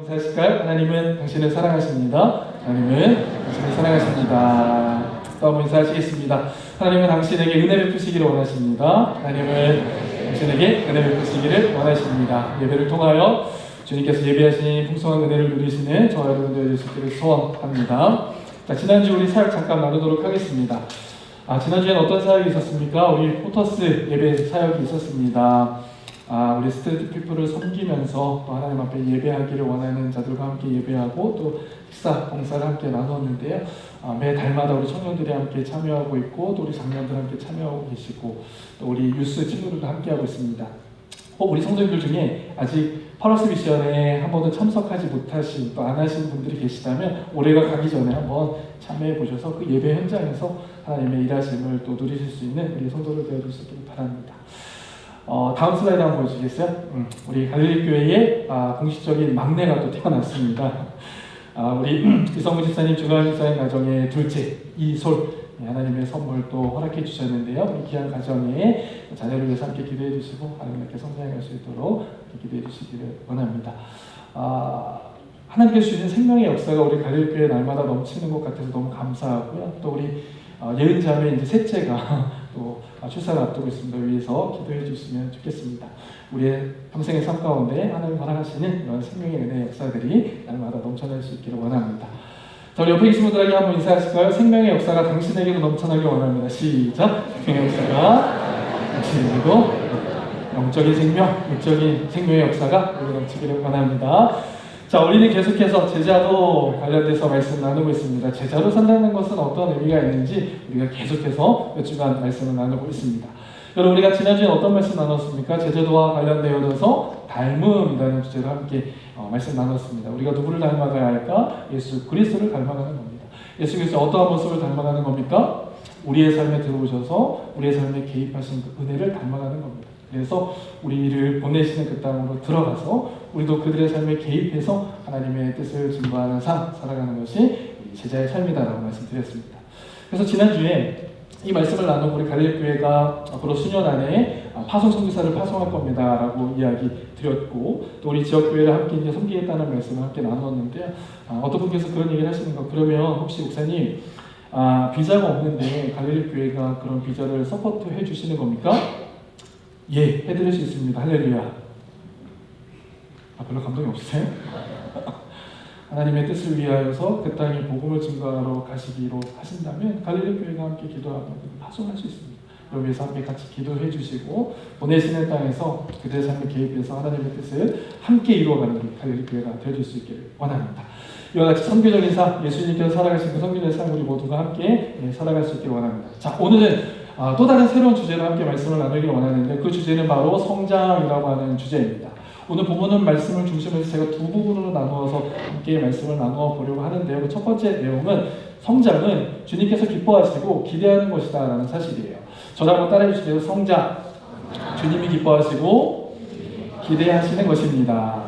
사실까요? 하나님은 당신을 사랑하십니다. 하나님은 당신을 사랑하십니다. 또 한번 인사하시겠습니다. 하나님은 당신에게 은혜 베푸시기를 원하십니다. 하나님은 당신에게 은혜 베푸시기를 원하십니다. 예배를 통하여 주님께서 예비하신 풍성한 은혜를 누리시는 저와 여러분들 될 수 있기를 소원합니다. 자, 지난주 우리 사역 잠깐 나누도록 하겠습니다. 지난주에는 어떤 사역이 있었습니까? 우리 포터스 예배 사역이 있었습니다. 우리 스트리트 피플을 섬기면서 또 하나님 앞에 예배하기를 원하는 자들과 함께 예배하고 또 식사 봉사를 함께 나누었는데요. 매 달마다 우리 청년들이 함께 참여하고 있고 또 우리 장년들 함께 참여하고 계시고 또 우리 유스 친구들도 함께 하고 있습니다. 우리 성도님들 중에 아직 파러스 미션에 한 번도 참석하지 못하신 또 안 하신 분들이 계시다면 올해가 가기 전에 한번 참여해 보셔서 그 예배 현장에서 하나님의 일하심을 또 누리실 수 있는 우리 성도들 되어주시길 바랍니다. 다음 슬라이드 한번 보여주시겠어요? 우리 갈릴리 교회의 공식적인 막내가 또 태어났습니다. 우리 이성무 집사님, 주간 집사님 가정의 둘째 이솔, 하나님의 선물 또 허락해 주셨는데요. 이 귀한 가정에 자녀를 위해서 함께 기도해 주시고 하나님께 성장할 수 있도록 기도해 주시기를 원합니다. 하나님께서 주신 생명의 역사가 우리 갈릴리 교회 날마다 넘치는 것 같아서 너무 감사하고요. 또 우리 예은 자매 이제 셋째가 또 출산을 앞두고 있습니다. 위해서 기도해 주시면 좋겠습니다. 우리의 평생의 삶 가운데 하나님 허락하시는 이런 생명의 은혜의 역사들이 날마다 넘쳐날 수 있기를 원합니다. 자, 우리 옆에 계신 분들에게 한번 인사하실까요? 생명의 역사가 당신에게도 넘쳐나길 원합니다. 시작! 생명의 역사가 당신에게도 영적인 생명, 육적인 생명의 역사가 우리에게 넘치기를 원합니다. 자, 우리는 계속해서 제자도 관련돼서 말씀 나누고 있습니다. 제자로 산다는 것은 어떤 의미가 있는지 우리가 계속해서 몇 주간 말씀을 나누고 있습니다. 여러분, 우리가 지난주에 어떤 말씀 나눴습니까? 제자도와 관련되어서 닮음이라는 주제로 함께 말씀 나눴습니다. 우리가 누구를 닮아가야 할까? 예수 그리스도를 닮아가는 겁니다. 예수 그리스도 어떠한 모습을 닮아가는 겁니까? 우리의 삶에 들어오셔서 우리의 삶에 개입하신 그 은혜를 닮아가는 겁니다. 그래서 우리를 보내시는 그 땅으로 들어가서 우리도 그들의 삶에 개입해서 하나님의 뜻을 증거하는 삶 살아가는 것이 제자의 삶이다라고 말씀드렸습니다. 그래서 지난주에 이 말씀을 나누고 우리 갈릴리 교회가 앞으로 수년 안에 파송 선교사를 파송할 겁니다라고 이야기 드렸고 또 우리 지역 교회를 함께 이제 섬기겠다는 말씀을 함께 나눴는데요. 어떤 분께서 그런 얘기를 하시는 거, 그러면 혹시 목사님 비자가 없는데 갈릴리 교회가 그런 비자를 서포트 해주시는 겁니까? 예, 해드릴 수 있습니다. 할렐루야. 별로 감동이 없으세요? 하나님의 뜻을 위하여서 그 땅에 복음을 증거하러 가시기로 하신다면 갈릴리 교회가 함께 기도하고 파송할 수 있습니다. 여기서 함께 같이 기도해 주시고 보내시는 땅에서 그들의 삶에 개입해서 하나님의 뜻을 함께 이루어가는 갈릴리 교회가 되어줄 수 있기를 원합니다. 이와 같이 선교적인 삶, 예수님께서 살아가신 그 선교적인 삶 우리 모두가 함께 살아갈 수 있기를 원합니다. 자, 오늘은 또 다른 새로운 주제로 함께 말씀을 나누기를 원하는데 그 주제는 바로 성장이라고 하는 주제입니다. 오늘 본문은 말씀을 중심으로 해서 제가 두 부분으로 나누어서 함께 말씀을 나누어 보려고 하는데요. 그 첫 번째 내용은 성장은 주님께서 기뻐하시고 기대하는 것이다 라는 사실이에요. 저를 한번 따라해 주시죠. 성장, 주님이 기뻐하시고 기대하시는 것입니다.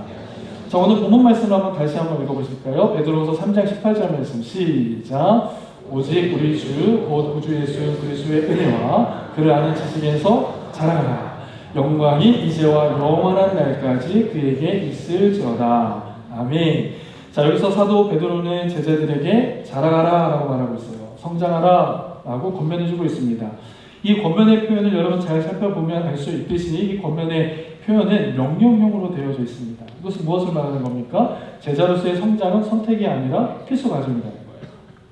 자, 오늘 본문 말씀을 다시 한번 읽어보실까요? 베드로후서 3장 18절 말씀 시작. 오직 우리 주 곧 구주 예수 그리스도의 은혜와 그를 아는 지식에서 자라가라. 영광이 이제와 영원한 날까지 그에게 있을지어다. 아멘. 자, 여기서 사도 베드로는 제자들에게 자라가라 라고 말하고 있어요. 성장하라 라고 권면해주고 있습니다. 이 권면의 표현을 여러분 잘 살펴보면 알 수 있듯이 이 권면의 표현은 명령형으로 되어져 있습니다. 이것은 무엇을 말하는 겁니까? 제자로서의 성장은 선택이 아니라 필수 과정이라는 거예요.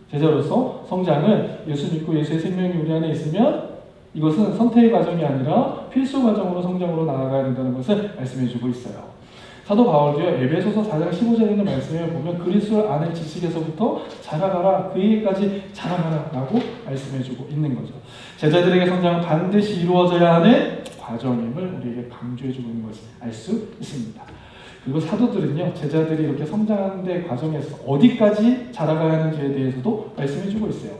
제자로서 성장은 예수 믿고 예수의 생명이 우리 안에 있으면 이것은 선택의 과정이 아니라 필수 과정으로 성장으로 나아가야 된다는 것을 말씀해주고 있어요. 사도 바울도요, 에베소서 4장 15절에 있는 말씀을 보면 그리스도를 아는 지식에서부터 자라가라, 그에게까지 자라가라 라고 말씀해주고 있는 거죠. 제자들에게 성장은 반드시 이루어져야 하는 과정임을 우리에게 강조해주고 있는 것을 알 수 있습니다. 그리고 사도들은요, 제자들이 이렇게 성장하는 데 과정에서 어디까지 자라가야 하는지에 대해서도 말씀해주고 있어요.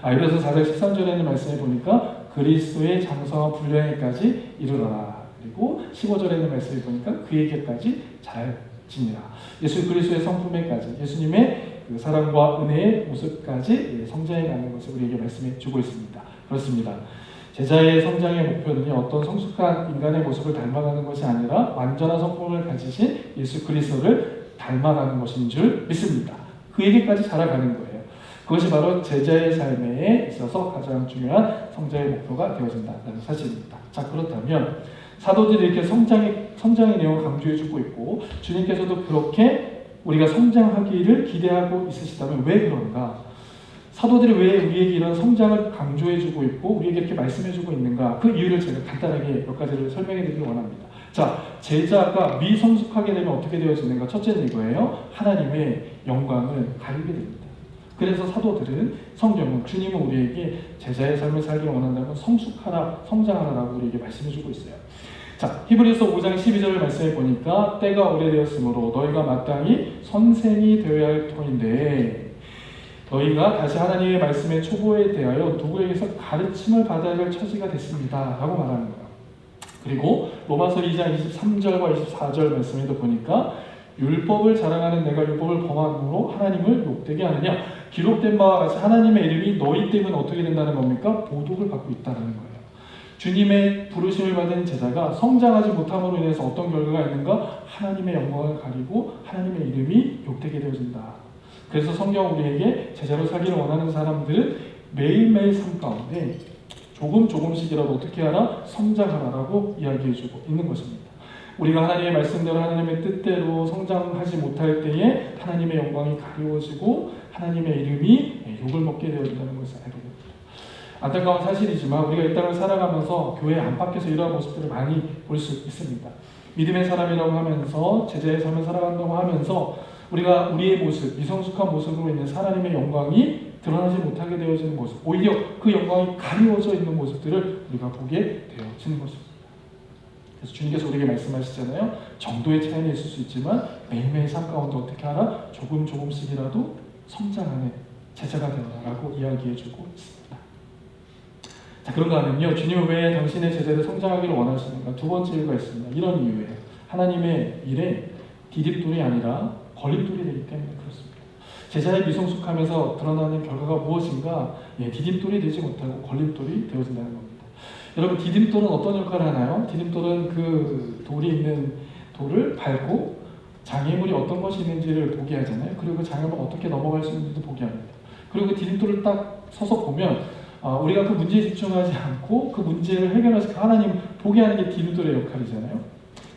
에베소 4장 13절에 있는 말씀을 보니까 그리스도의 장성한 분량에까지 이르러라. 그리고 15절에 있는 말씀을 보니까 그에게까지 잘 지니라. 예수 그리스도의 성품에까지, 예수님의 그 사랑과 은혜의 모습까지 성장해가는 것을 우리에게 말씀해주고 있습니다. 그렇습니다. 제자의 성장의 목표는 어떤 성숙한 인간의 모습을 닮아가는 것이 아니라 완전한 성품을 가지신 예수 그리스도를 닮아가는 것인 줄 믿습니다. 그에게까지 자라가는 거예요. 그것이 바로 제자의 삶에 있어서 가장 중요한 성장의 목표가 되어진다는 사실입니다. 자, 그렇다면 사도들이 이렇게 성장의 내용을 강조해주고 있고 주님께서도 그렇게 우리가 성장하기를 기대하고 있으시다면 왜 그런가? 사도들이 왜 우리에게 이런 성장을 강조해주고 있고 우리에게 이렇게 말씀해주고 있는가? 그 이유를 제가 간단하게 몇 가지를 설명해드리기 원합니다. 자, 제자가 미성숙하게 되면 어떻게 되어지는가? 첫째는 이거예요. 하나님의 영광을 가리게 됩니다. 그래서 사도들은 성경은 주님은 우리에게 제자의 삶을 살기를 원한다면 성숙하라, 성장하라라고 우리에게 말씀해주고 있어요. 자, 히브리서 5장 12절을 말씀해 보니까 때가 오래되었으므로 너희가 마땅히 선생이 되어야 할 터인데 너희가 다시 하나님의 말씀의 초보에 대하여 누구에게서 가르침을 받아야 할 처지가 됐습니다 라고 말하는 거예요. 그리고 로마서 2장 23절과 24절 말씀에도 보니까 율법을 자랑하는 내가 율법을 범함으로 하나님을 욕되게 하느냐? 기록된 바와 같이 하나님의 이름이 너희 때문에 어떻게 된다는 겁니까? 보복을 받고 있다는 거예요. 주님의 부르심을 받은 제자가 성장하지 못함으로 인해서 어떤 결과가 있는가? 하나님의 영광을 가리고 하나님의 이름이 욕되게 되어진다. 그래서 성경 우리에게 제자로 살기를 원하는 사람들은 매일매일 삶 가운데 조금씩이라도 어떻게 하라? 성장하라라고 이야기해주고 있는 것입니다. 우리가 하나님의 말씀대로 하나님의 뜻대로 성장하지 못할 때에 하나님의 영광이 가리워지고 하나님의 이름이 욕을 먹게 되어진다는 것을 알게 됩니다. 안타까운 사실이지만 우리가 이 땅을 살아가면서 교회 안팎에서 이러한 모습들을 많이 볼 수 있습니다. 믿음의 사람이라고 하면서 제자의 삶을 살아간다고 하면서 우리가 우리의 모습, 미성숙한 모습으로 인해 하나님의 영광이 드러나지 못하게 되어지는 모습, 오히려 그 영광이 가리워져 있는 모습들을 우리가 보게 되어지는 것입니다. 그래서 주님께서 우리에게 말씀하시잖아요. 정도의 차이는 있을 수 있지만 매일매일 삶 가운데 어떻게 하나? 조금씩이라도 성장하는 제자가 되라라고 이야기해주고 있습니다. 자, 그런가 하면요. 주님은 왜 당신의 제자를 성장하기를 원하시는가? 두 번째 이유가 있습니다. 이런 이유예요. 하나님의 일에 디딤돌이 아니라 걸림돌이 되기 때문에 그렇습니다. 제자의 미성숙함에서 드러나는 결과가 무엇인가? 디딤돌이 되지 못하고 걸림돌이 되어진다는 겁니다. 여러분, 디딤돌은 어떤 역할을 하나요? 디딤돌은 그 돌이 있는 돌을 밟고 장애물이 어떤 것이 있는지를 보게 하잖아요. 그리고 그 장애물 어떻게 넘어갈 수 있는지도 보게 합니다. 그리고 그 디딤돌을 딱 서서 보면 우리가 그 문제에 집중하지 않고 그 문제를 해결해서 하나님 보게 하는 게 디딤돌의 역할이잖아요.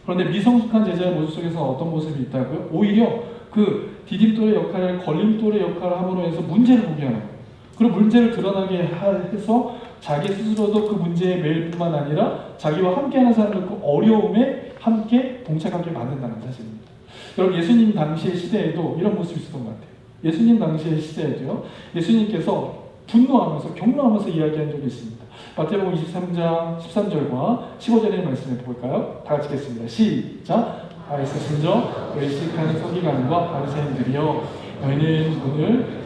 그런데 미성숙한 제자의 모습 속에서 어떤 모습이 있다고요? 오히려 그 디딤돌의 역할을 걸림돌의 역할을 함으로 해서 문제를 보게 하는 거예요. 그리고 문제를 드러나게 해서 자기 스스로도 그 문제에 매일 뿐만 아니라 자기와 함께하는 사람들 그 어려움에 함께 동참하게 만든다는 사실입니다. 여러분, 예수님 당시의 시대에도 이런 모습이 있었던 것 같아요. 예수님 당시의 시대에도요. 예수님께서 분노하면서 격노하면서 이야기한 적이 있습니다. 마태복음 23장 13절과 15절의 말씀을 볼까요? 다 같이 읽겠습니다. 시작! 바리새 진저 외식하는 서기관과 바리새인들이여 너희는 문을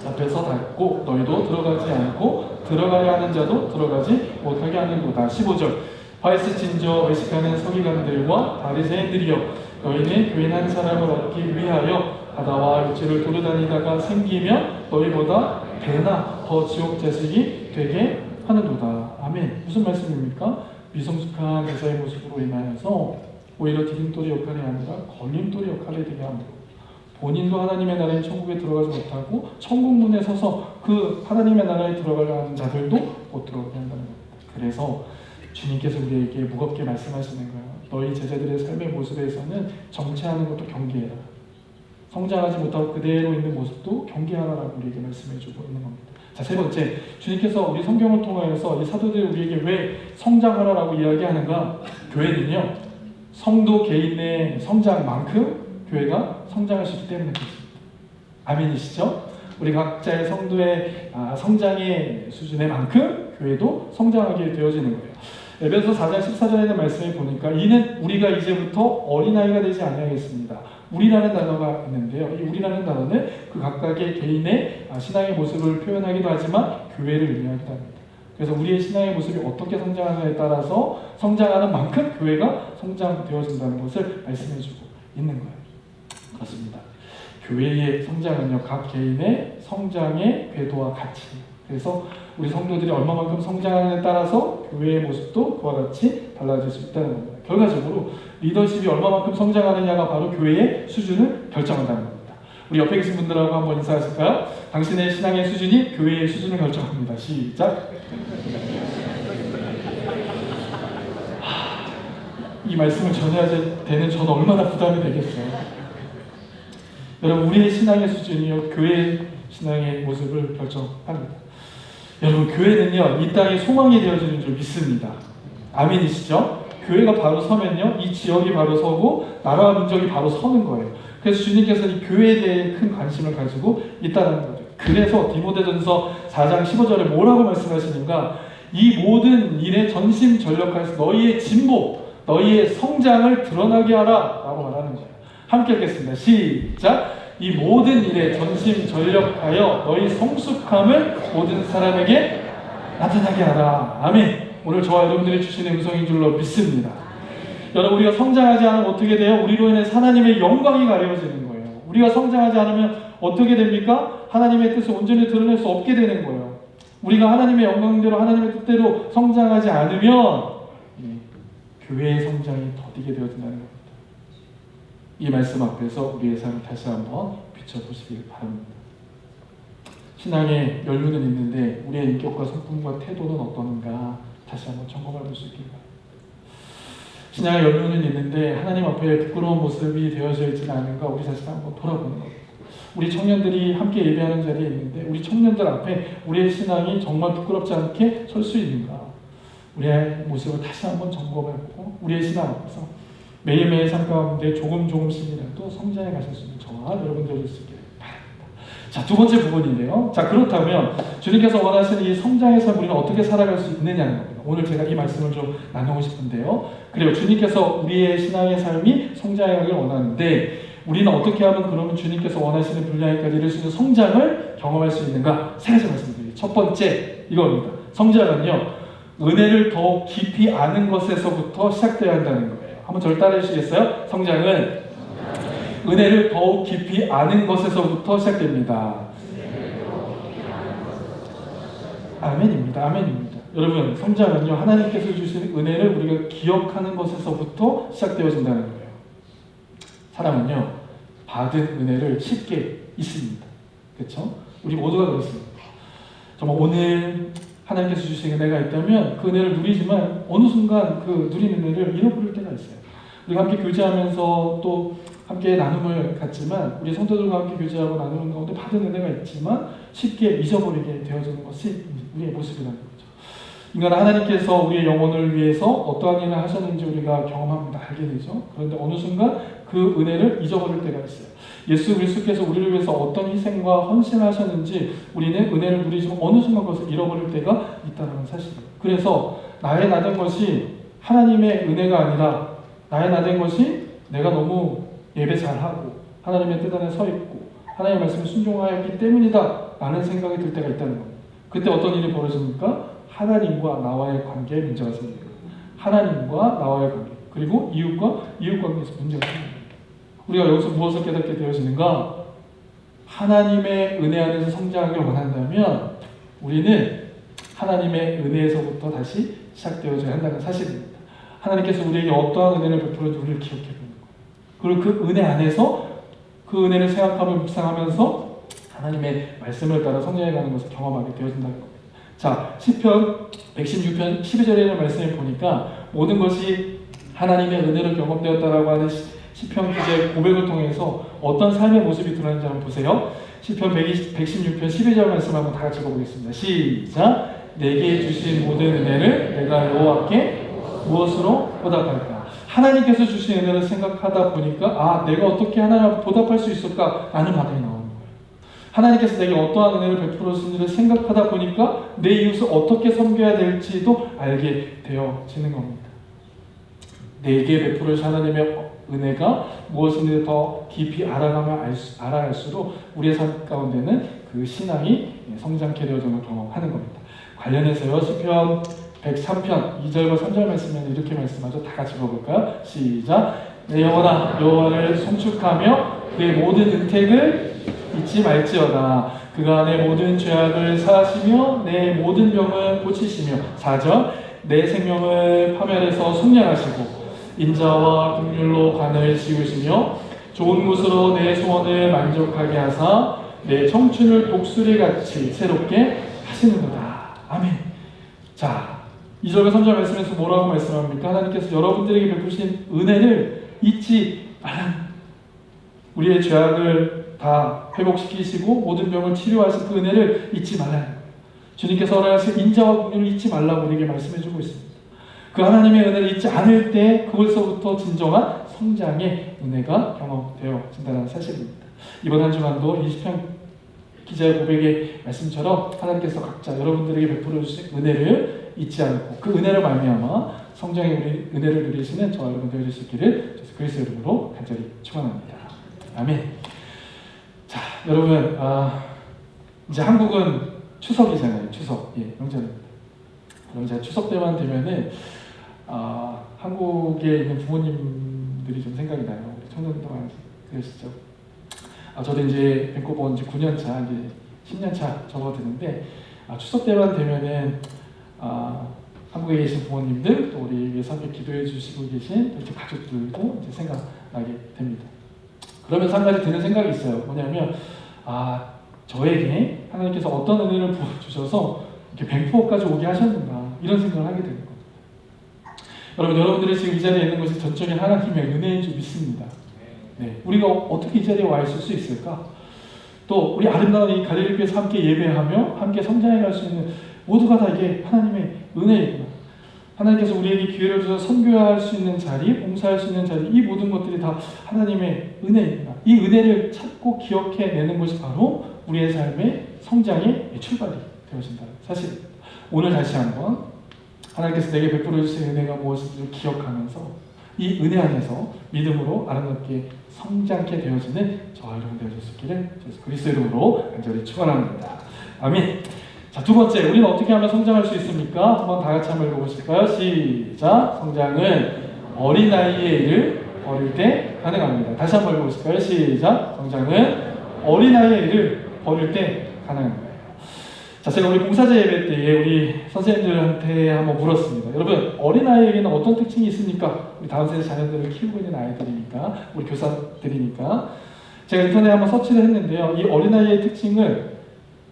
앞에서 닫고 너희도 들어가지 않고 들어가야 하는 자도 들어가지 못하게 하는도다. 15절 바리새 진저 외식하는 서기관들과 바리새인들이여 너희는 교인 한 사람을 얻기 위하여 바다와 육지를 돌아다니다가 생기면 너희보다 배나 더 지옥 자식이 되게 하는도다. 아멘. 무슨 말씀입니까? 미성숙한 제자의 모습으로 인하여서 오히려 디딤돌의 역할이 아니라 걸림돌의 역할이 되게 합니다. 본인도 하나님의 나라의 천국에 들어가지 못하고 천국 문에 서서 그 하나님의 나라에 들어가려는 자들도 못 들어가게 한다는 겁니다. 그래서 주님께서 우리에게 무겁게 말씀하시는 거예요. 너희 제자들의 삶의 모습에서는 정체하는 것도 경계해라. 성장하지 못하고 그대로 있는 모습도 경계하라라고 우리에게 말씀해주고 있는 겁니다. 자, 세 번째, 주님께서 우리 성경을 통하여서 이 사도들이 우리에게 왜 성장하라라고 이야기하는가? 교회는요, 성도 개인의 성장만큼 교회가 성장할 수 있기 때문에 그렇습니다. 아멘이시죠? 우리 각자의 성도의 성장의 수준의 만큼 교회도 성장하게 되어지는 거예요. 에베소 4장 14절에 말씀을 보니까 이는 우리가 이제부터 어린아이가 되지 아니하겠습니다. 우리라는 단어가 있는데요. 이 우리라는 단어는 그 각각의 개인의 신앙의 모습을 표현하기도 하지만 교회를 의미하기도 합니다. 그래서 우리의 신앙의 모습이 어떻게 성장하느냐에 따라서 성장하는 만큼 교회가 성장되어진다는 것을 말씀해주고 있는 거예요. 그렇습니다. 교회의 성장은요, 각 개인의 성장의 궤도와 같이. 그래서 우리 성도들이 얼마만큼 성장하느냐에 따라서 교회의 모습도 그와 같이 달라질 수 있다는 겁니다. 결과적으로 리더십이 얼마만큼 성장하느냐가 바로 교회의 수준을 결정한다는 겁니다. 우리 옆에 계신 분들하고 한번 인사하실까요? 당신의 신앙의 수준이 교회의 수준을 결정합니다. 시작. 이 말씀을 전해야 되는 저는 얼마나 부담이 되겠어요. 여러분, 우리의 신앙의 수준이요 교회의 신앙의 모습을 결정합니다. 여러분, 교회는요 이 땅의 소망이 되어지는 줄 믿습니다. 아멘이시죠? 교회가 바로 서면요 이 지역이 바로 서고 나라와 민족이 바로 서는 거예요. 그래서 주님께서 이 교회에 대해 큰 관심을 가지고 있다는 거죠. 그래서 디모데전서 4장 15절에 뭐라고 말씀하시는가? 이 모든 일에 전심전력하여서 너희의 진보, 너희의 성장을 드러나게 하라 라고 말하는 거예요. 함께 읽겠습니다. 시작. 이 모든 일에 전심전력하여 너희 성숙함을 모든 사람에게 나타나게 하라. 아멘. 오늘 저와 여러분들이 주시는 음성인 줄로 믿습니다. 여러분, 우리가 성장하지 않으면 어떻게 돼요? 우리로 인해 하나님의 영광이 가려지는 거예요. 우리가 성장하지 않으면 어떻게 됩니까? 하나님의 뜻을 온전히 드러낼 수 없게 되는 거예요. 우리가 하나님의 영광대로 하나님의 뜻대로 성장하지 않으면 교회의 성장이 더디게 되어진다는 겁니다. 이 말씀 앞에서 우리의 삶을 다시 한번 비춰보시길 바랍니다. 신앙의 연륜은 있는데 우리의 인격과 성품과 태도는 어떤가 다시 한번 점검해 볼 수 있길 바랍니다. 신앙의 연륜은 있는데 하나님 앞에 부끄러운 모습이 되어져 있지는 않은가 우리 자신을 한번 돌아보는 겁니다. 우리 청년들이 함께 예배하는 자리에 있는데 우리 청년들 앞에 우리의 신앙이 정말 부끄럽지 않게 설 수 있는가, 우리의 모습을 다시 한번 점검해보고 우리의 신앙 앞에서 매일매일 삶 가운데 조금씩이라도 성장해 가실 수 있는 저와 여러분들이 있기를 바랍니다. 자, 두 번째 부분인데요. 자, 그렇다면 주님께서 원하시는 이 성장의 삶 우리는 어떻게 살아갈 수 있느냐는 겁니다. 오늘 제가 이 말씀을 좀 나누고 싶은데요. 그리고 주님께서 우리의 신앙의 삶이 성장하길 원하는데 우리는 어떻게 하면 그러면 주님께서 원하시는 분량에까지 이룰 수 있는 성장을 경험할 수 있는가? 세 가지 말씀드릴게요. 첫 번째 이겁니다. 성장은요 은혜를 더 깊이 아는 것에서부터 시작되어야 한다는 거예요. 한번 저를 따라해 주시겠어요? 성장은 은혜를 더욱 깊이 아는 것에서부터 시작됩니다. 아멘입니다. 아멘입니다. 여러분, 성장은요 하나님께서 주신 은혜를 우리가 기억하는 것에서부터 시작되어진다는 거예요. 사람은요 받은 은혜를 쉽게 잊습니다. 그렇죠? 우리 모두가 그렇습니다. 정말 오늘 하나님께서 주신 은혜가 있다면 그 은혜를 누리지만 어느 순간 그 누린 은혜를 잃어버릴 때가 있어요. 우리가 함께 교제하면서 또 함께 나눔을 갖지만 우리 성도들과 함께 교제하고 나누는 가운데 받은 은혜가 있지만 쉽게 잊어버리게 되어지는 것이 우리의 모습이라는 거죠. 인간 하나님께서 우리의 영혼을 위해서 어떠한 일을 하셨는지 우리가 경험합니다. 알게 되죠. 그런데 어느 순간 그 은혜를 잊어버릴 때가 있어요. 예수 그리스도께서 우리를 위해서 어떤 희생과 헌신을 하셨는지 우리는 은혜를 누리지만 어느 순간 그것을 잃어버릴 때가 있다는 사실이에요. 그래서 나의 나된 것이 하나님의 은혜가 아니라 나의 나된 것이 내가 너무 예배 잘하고 하나님의 뜻 안에 서 있고 하나님의 말씀에 순종하였기 때문이다 라는 생각이 들 때가 있다는 겁니다. 그때 어떤 일이 벌어집니까? 하나님과 나와의 관계에 문제가 생깁니다. 하나님과 나와의 관계 그리고 이웃과 이웃 관계에서 문제가 생깁니다. 우리가 여기서 무엇을 깨닫게 되어지는가? 하나님의 은혜 안에서 성장하길 원한다면 우리는 하나님의 은혜에서부터 다시 시작되어져야 한다는 사실입니다. 하나님께서 우리에게 어떠한 은혜를 베풀어도 우리를 기억해 보는 거예요. 그리고 그 은혜 안에서 그 은혜를 생각하며 묵상하면서 하나님의 말씀을 따라 성장해가는 것을 경험하게 되어진다는 겁니다. 자, 시편 116편 12절에 말씀을 보니까 모든 것이 하나님의 은혜로 경험되었다라고 하는 시편 기자의 고백을 통해서 어떤 삶의 모습이 드러나는지 한번 보세요. 시편 116편 12절 말씀 한번 다 같이 읽어보겠습니다. 시작. 내게 주신 모든 은혜를 내가 여호와께 무엇으로 보답할까? 하나님께서 주신 은혜를 생각하다 보니까 내가 어떻게 하나님 앞에 보답할 수 있을까? 라는 반응이 나오는 거예요. 하나님께서 내게 어떠한 은혜를 베풀어 주시는지를 생각하다 보니까 내 이웃을 어떻게 섬겨야 될지도 알게 되어지는 겁니다. 내게 베풀어 주신 하나님의 은혜가 무엇인지 더 깊이 알아가면 알아갈수록 우리의 삶 가운데는 그 신앙이 성장케 되어지는 걸 경험하는 겁니다. 관련해서요 시편 103편 2절과 3절 말씀은 이렇게 말씀하죠. 다 같이 읽어볼까요? 시작. 내 영혼아 여호와를 송축하며 그의 모든 은택을 잊지 말지어다. 그가 내 모든 죄악을 사하시며 내 모든 병을 고치시며 4절 내 생명을 파멸해서 속량하시고 인자와 긍휼로 관을 씌우시며 좋은 것으로 내 소원을 만족하게 하사 내 청춘을 독수리같이 새롭게 하시는도다. 아멘. 자, 2절과 3절 말씀에서 뭐라고 말씀합니까? 하나님께서 여러분들에게 베푸신 은혜를 잊지 말라. 우리의 죄악을 다 회복시키시고 모든 병을 치료하신 그 은혜를 잊지 말라는 거예요. 주님께서 허락하신 인자와 긍휼을 잊지 말라고 우리에게 말씀해주고 있습니다. 그 하나님의 은혜를 잊지 않을 때 그것서부터 진정한 성장의 은혜가 경험되어진다는 사실입니다. 이번 한 주간도 이 시편 기자의 고백의 말씀처럼 하나님께서 각자 여러분들에게 베풀어 주신 은혜를 잊지 않고 그 은혜로 말미암아 성장의 은혜를 누리시는 저와 여러분 되어주시기를 예수 그리스도의 이름으로 간절히 축원합니다. 아멘. 자, 여러분, 이제 한국은 추석이잖아요. 추석, 명절입니다. 그럼 이제 추석 때만 되면은 한국에 있는 부모님들이 좀 생각이 나요. 우리 청년들 많이 그러시죠. 저도 이제 밴쿠버 온 지 9년 차, 이제 10년 차 접어드는데 추석 때만 되면은 한국에 계신 부모님들 또 우리 위해서 함께 기도해 주시고 계신 이렇게 가족들도 이제 생각나게 됩니다. 그러면서 한 가지 드는 생각이 있어요. 뭐냐면 저에게 하나님께서 어떤 은혜를 부어주셔서 이렇게 밴쿠버까지 오게 하셨는가 이런 생각을 하게 되는 겁니다. 여러분들이 지금 이 자리에 있는 것이 전적인 하나님의 은혜인 줄 믿습니다. 네, 우리가 어떻게 이 자리에 와 있을 수 있을까? 또 우리 아름다운 이 갈릴리교회에서 함께 예배하며 함께 성장해 갈 수 있는 모두가 다 이게 하나님의 은혜이구나. 하나님께서 우리에게 기회를 주셔서 선교할 수 있는 자리, 봉사할 수 있는 자리, 이 모든 것들이 다 하나님의 은혜입니다. 이 은혜를 찾고 기억해내는 것이 바로 우리의 삶의 성장의 출발이 되어진다는 사실입니다. 오늘 다시 한번 하나님께서 내게 베풀어 주신 은혜가 무엇인지를 기억하면서 이 은혜 안에서 믿음으로 아름답게 성장케 되어지는 저와 여러분 되어주시기를 예수 그리스도의 이름으로 간절히 축원합니다. 아멘. 자, 두 번째, 우리는 어떻게 하면 성장할 수 있습니까? 한번 다 같이 한번 읽어보실까요? 시작. 성장은 어린아이의 일을 버릴 때 가능합니다. 다시 한번 읽어보실까요? 시작. 성장은 어린아이의 일을 버릴 때 가능합니다. 자, 제가 우리 봉사자 예배 때에 우리 선생님들한테 한번 물었습니다. 여러분, 어린아이에게는 어떤 특징이 있습니까? 우리 다음 세대 자녀들을 키우고 있는 아이들이니까, 우리 교사들이니까. 제가 인터넷에 한번 서치를 했는데요. 이 어린아이의 특징을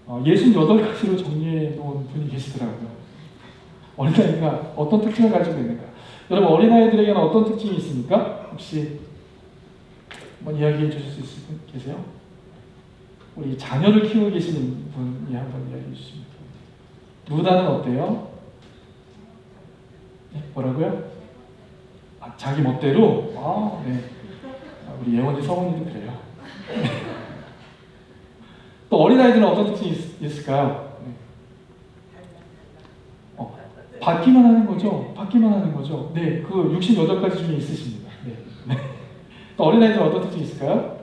68가지로 정리해 놓은 분이 계시더라고요. 어린아이가 어떤 특징을 가지고 있는가? 여러분, 어린아이들에게는 어떤 특징이 있습니까? 혹시 한번 이야기해 주실 수 있을 분 계세요? 우리 자녀를 키우고 계시는 분이 한번 이야기해 주시면 루다는 어때요? 네? 뭐라고요? 자기 멋대로? 네. 우리 예원이 서원이도 그래요. 또 어린아이들은 어떤 특징이 있을까요? 받기만 하는 거죠? 받기만 하는 거죠? 네, 그 68가지 중에 있으십니다. 네. 또 어린아이들은 어떤 특징이 있을까요?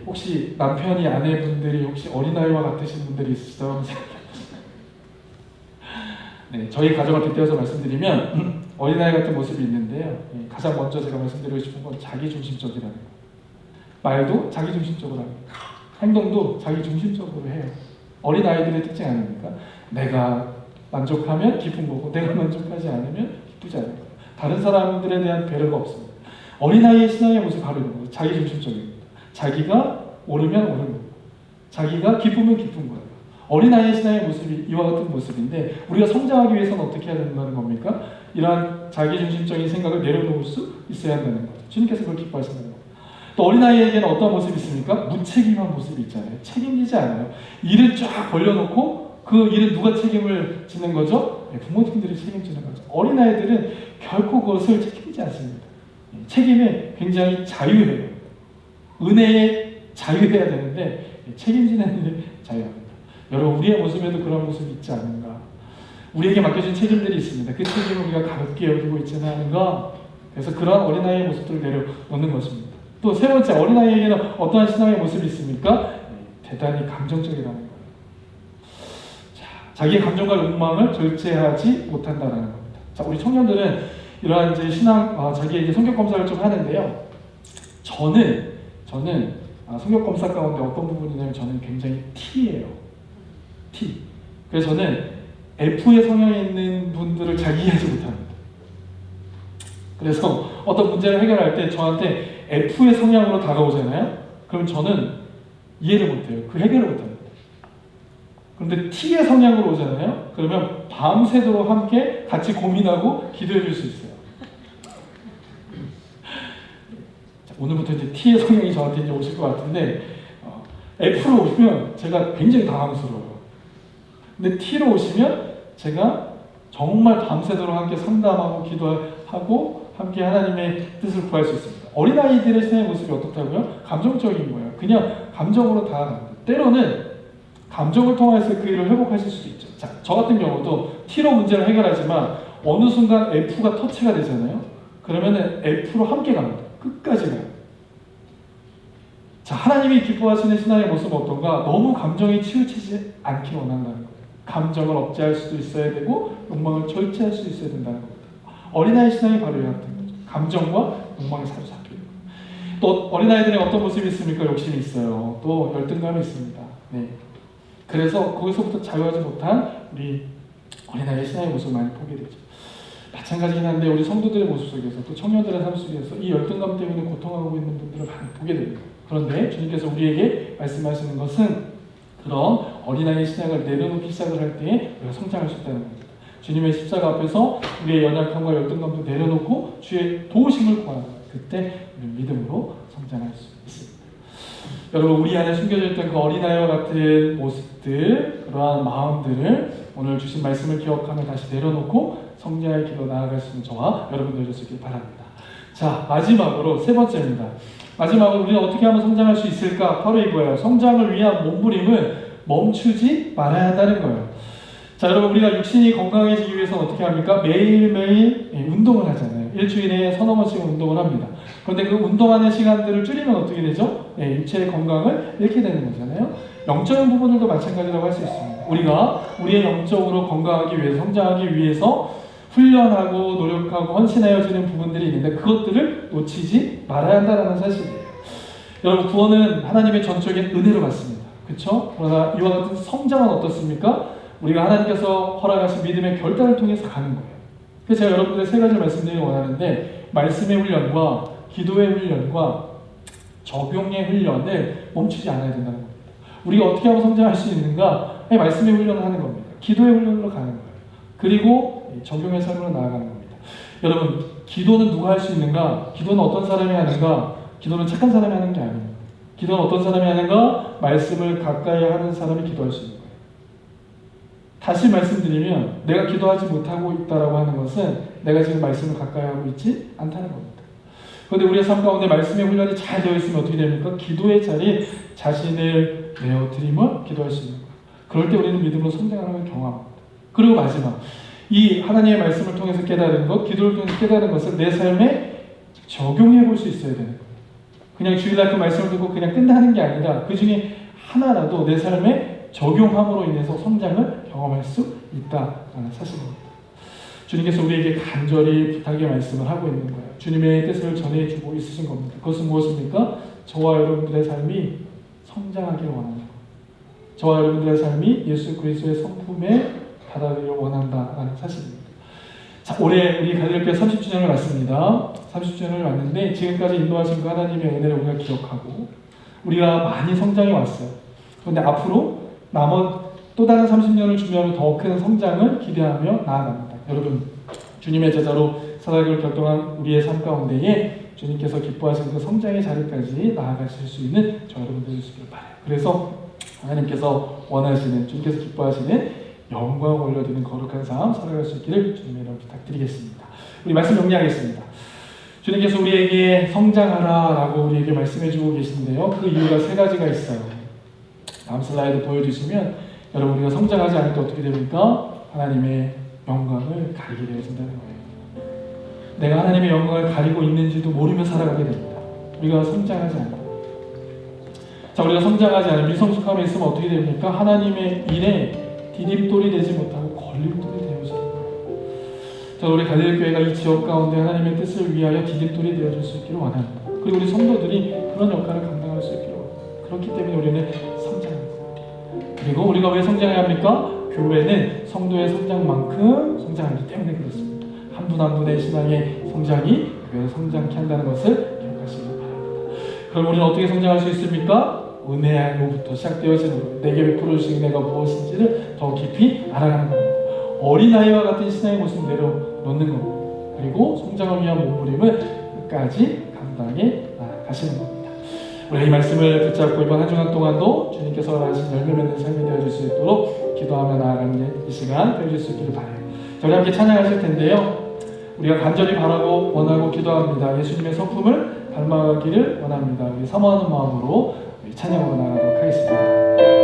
혹시 남편이 아내분들이 혹시 어린아이와 같으신 분들이 있으시다고 생각해보세요. 네, 저희 가정을 빗대어서 말씀드리면 어린아이 같은 모습이 있는데요. 가장 먼저 제가 말씀드리고 싶은 건 자기중심적이라는 거예요. 말도 자기중심적으로 합니다. 행동도 자기중심적으로 해요. 어린아이들의 특징 아닙니까? 내가 만족하면 기쁜 거고 내가 만족하지 않으면 기쁘지 않은 거예요. 다른 사람들에 대한 배려가 없습니다. 어린아이의 신앙의 모습이 바로 이런 거예요. 자기중심적입니다. 자기가 옳으면 옳은 거예요. 자기가 기쁘면 기쁜 거예요. 어린아이의 신앙의 모습이 이와 같은 모습인데 우리가 성장하기 위해서는 어떻게 해야 된다는 겁니까? 이러한 자기중심적인 생각을 내려놓을 수 있어야 한다는 거죠. 주님께서 그걸 기뻐하신다는 거예요. 또 어린아이에게는 어떤 모습이 있습니까? 무책임한 모습이 있잖아요. 책임지지 않아요. 일을 쫙 벌려놓고 그 일은 누가 책임을 지는 거죠? 부모님들이 책임지는 거죠. 어린아이들은 결코 그것을 책임지지 않습니다. 책임에 굉장히 자유해요. 은혜에 자유해야 되는데 책임지는 일에 자유합니다. 여러분, 우리의 모습에도 그런 모습이 있지 않은가? 우리에게 맡겨진 책임들이 있습니다. 그 책임을 우리가 가볍게 여기고 있지는 않은가? 그래서 그러한 어린아이의 모습들을 내려놓는 것입니다. 또 세 번째, 어린아이에게는 어떠한 신앙의 모습이 있습니까? 대단히 감정적이라는 거예요. 자기의 감정과 욕망을 절제하지 못한다는 겁니다. 자, 우리 청년들은 이러한 이제 신앙, 자기의 이제 성격 검사를 좀 하는데요. 저는 성격 검사 가운데 어떤 부분이냐면 저는 굉장히 T예요. T. 그래서 저는 F의 성향이 있는 분들을 잘 이해하지 못합니다. 그래서 어떤 문제를 해결할 때 저한테 F의 성향으로 다가오잖아요. 그럼 저는 이해를 못해요. 그 해결을 못합니다. 그런데 T의 성향으로 오잖아요. 그러면 밤새도록 함께 같이 고민하고 기도해 줄 수 있어요. 자, 오늘부터 이제 T의 성향이 저한테 이제 오실 것 같은데 F로 오시면 제가 굉장히 당황스러워요. 근데 T로 오시면 제가 정말 밤새도록 함께 상담하고 기도하고 함께 하나님의 뜻을 구할 수 있습니다. 어린아이들의 신앙의 모습이 어떻다고요? 감정적인 거예요. 그냥 감정으로 다가갑니다. 때로는 감정을 통해서 그 일을 회복하실 수도 있죠. 자, 저 같은 경우도 T로 문제를 해결하지만 어느 순간 F가 터치가 되잖아요. 그러면은 F로 함께 갑니다. 끝까지 가요. 자, 하나님이 기뻐하시는 신앙의 모습은 어떤가? 너무 감정이 치우치지 않기 원한다는 거예요. 감정을 억제할 수도 있어야 되고 욕망을 절제할 수 있어야 된다는 겁니다. 어린아이 신앙이 바로 이 같은 거죠. 감정과 욕망을 사로잡히는 거예요. 또 어린아이들의 어떤 모습이 있습니까? 욕심이 있어요. 또 열등감이 있습니다. 네. 그래서 거기서부터 자유하지 못한 우리 어린아이의 신앙의 모습을 많이 보게 되죠. 마찬가지긴 한데 우리 성도들의 모습 속에서 또 청년들의 삶 속에서 이 열등감 때문에 고통하고 있는 분들을 많이 보게 됩니다. 그런데 주님께서 우리에게 말씀하시는 것은 그런 어린아이의 신앙을 내려놓기 시작을 할 때에 우리가 성장할 수 있다는 겁니다. 주님의 십자가 앞에서 우리의 연약함과 열등감도 내려놓고 주의 도우심을 구하는 그때 우리는 믿음으로 성장할 수 있습니다. 여러분, 우리 안에 숨겨져 있던 그 어린아이와 같은 모습들, 그러한 마음들을 오늘 주신 말씀을 기억하며 다시 내려놓고 성장의 길로 나아갈 수 있는 저와 여러분들 되시길 바랍니다. 자, 마지막으로 세 번째입니다. 마지막으로 우리는 어떻게 하면 성장할 수 있을까? 바로 이거예요. 성장을 위한 몸부림을 멈추지 말아야 한다는 거예요. 자, 여러분, 우리가 육신이 건강해지기 위해서는 어떻게 합니까? 매일매일 운동을 하잖아요. 일주일에 서너 번씩 운동을 합니다. 그런데 그 운동하는 시간들을 줄이면 어떻게 되죠? 육체의 건강을 잃게 되는 거잖아요. 영적인 부분들도 마찬가지라고 할 수 있습니다. 우리가 우리의 영적으로 건강하기 위해서, 성장하기 위해서 훈련하고 노력하고 헌신하여지는 부분들이 있는데 그것들을 놓치지 말아야 한다는 사실이에요. 여러분, 구원은 하나님의 전적인 은혜로 받습니다. 그렇죠? 그러나 이와 같은 성장은 어떻습니까? 우리가 하나님께서 허락하신 믿음의 결단을 통해서 가는 거예요. 그래서 제가 여러분들의 세 가지를 말씀드리기 원하는데 말씀의 훈련과 기도의 훈련과 적용의 훈련을 멈추지 않아야 된다는 겁니다. 우리가 어떻게 하면 성장할 수 있는가? 말씀의 훈련을 하는 겁니다. 기도의 훈련으로 가는 거예요. 그리고 적용의 삶으로 나아가는 겁니다. 여러분, 기도는 누가 할 수 있는가? 기도는 어떤 사람이 하는가? 기도는 착한 사람이 하는 게 아닙니다. 기도는 어떤 사람이 하는가? 말씀을 가까이 하는 사람이 기도할 수 있는 거예요. 다시 말씀드리면 내가 기도하지 못하고 있다라고 하는 것은 내가 지금 말씀을 가까이 하고 있지 않다는 겁니다. 그런데 우리의 삶 가운데 말씀의 훈련이 잘 되어 있으면 어떻게 됩니까? 기도의 자리에 자신을 내어드리며 기도할 수 있는 거예요. 그럴 때 우리는 믿음으로 성장하는 걸 경험합니다. 그리고 마지막, 이 하나님의 말씀을 통해서 깨달은 것, 기도를 통해서 깨달은 것을 내 삶에 적용해 볼 수 있어야 되는 거예요. 그냥 주일날 그 말씀을 듣고 그냥 끝나는 게 아니라 그 중에 하나라도 내 삶에 적용함으로 인해서 성장을 경험할 수 있다는 사실입니다. 주님께서 우리에게 간절히 부탁의 말씀을 하고 있는 거예요. 주님의 뜻을 전해주고 있으신 겁니다. 그것은 무엇입니까? 저와 여러분들의 삶이 성장하기를 원하는 거예요. 저와 여러분들의 삶이 예수 그리스도의 성품에 다다르기를 원한다는 사실입니다. 자, 올해 우리 갈릴리교회 30주년을 맞습니다. 30주년을 맞는데 지금까지 인도하신 그 하나님의 은혜를 우리가 기억하고 우리가 많이 성장해 왔어요. 그런데 앞으로 남은 또 다른 30년을 준비하는 더 큰 성장을 기대하며 나아갑니다. 여러분, 주님의 제자로 살아가기를 결정한 우리의 삶 가운데에 주님께서 기뻐하시는 그 성장의 자리까지 나아가실 수 있는 저 여러분들 되시길 바라요. 그래서 하나님께서 원하시는, 주님께서 기뻐하시는 영광 올려드리는 거룩한 삶 살아갈 수 있기를 주님의 이름으로 부탁드리겠습니다. 우리 말씀 정리하겠습니다. 주님께서 우리에게 성장하라 라고 우리에게 말씀해주고 계신데요. 그 이유가 세 가지가 있어요. 다음 슬라이드 보여주시면 여러분, 우리가 성장하지 않을 때 어떻게 됩니까? 하나님의 영광을 가리게 되어진다는 거예요. 내가 하나님의 영광을 가리고 있는지도 모르며 살아가게 됩니다. 우리가 성장하지 않아요. 자, 우리가 성장하지 않으면 미성숙함에 있으면 어떻게 됩니까? 하나님의 일에 디딤돌이 되지 못하고 걸림돌이 되어지는 거예요. 자, 우리 갈릴리교회가 이 지역 가운데 하나님의 뜻을 위하여 디딤돌이 되어줄 수 있기를 원합니다. 그리고 우리 성도들이 그런 역할을 감당할 수 있기를 원합니다. 그렇기 때문에 우리는 성장합니다. 그리고 우리가 왜 성장해야 합니까? 교회는 성도의 성장만큼 성장하기 때문에 그렇습니다. 한 분 한 분의 신앙의 성장이 교회를 성장케 한다는 것을 기억하시기 바랍니다. 그럼 우리는 어떻게 성장할 수 있습니까? 은혜로부터 시작되어지는 거예요. 내게 베풀어 주신 은혜가 무엇인지를 더 깊이 알아가는 겁니다. 어린아이와 같은 신앙의 모습을 내려놓는 겁니다. 그리고 성장을 위한 몸부림을 끝까지 감당해 나가시는 겁니다. 우리 이 말씀을 붙잡고 이번 한 주간 동안도 주님께서 원하신 열매 맺는 삶이 되어줄 수 있도록 기도하며 나아가는 이 시간 되어줄 수 있기를 바라요. 저희 함께 찬양하실 텐데요. 우리가 간절히 바라고 원하고 기도합니다. 예수님의 성품을 닮아가기를 원합니다. 우리 사모하는 마음으로 찬양으로 나아가도록 하겠습니다.